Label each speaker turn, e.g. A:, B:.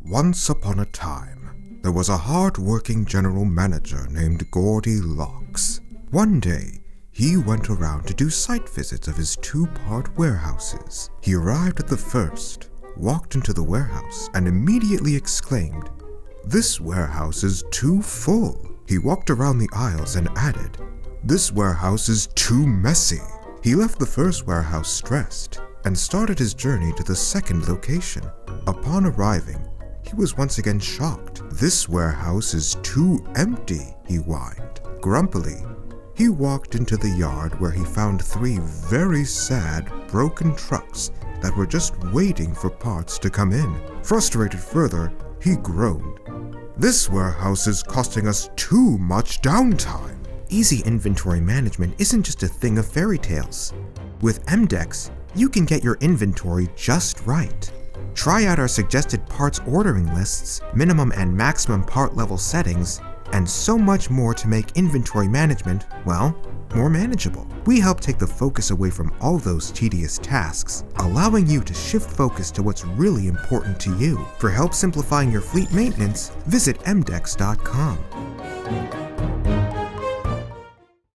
A: Once upon a time, there was a hard-working general manager named Gordy. One day, he went around to do site visits of his two-part warehouses. He arrived at the first, walked into the warehouse, and immediately exclaimed, "This warehouse is too full." He walked around the aisles and added, "This warehouse is too messy." He left the first warehouse stressed and started his journey to the second location. Upon arriving, he was once again shocked. "This warehouse is too empty," he whined. Grumpily, he walked into the yard where he found 3 very sad, broken trucks that were just waiting for parts to come in. Frustrated further, he groaned, "This warehouse is costing us too much downtime." Easy inventory management isn't just a thing of fairy tales. With EMDECS, you can get your inventory just right. Try out our suggested parts ordering lists, minimum and maximum part level settings, and so much more to make inventory management, well, more manageable. We help take the focus away from all those tedious tasks, allowing you to shift focus to what's really important to you. For help simplifying your fleet maintenance, visit EMDECS.com.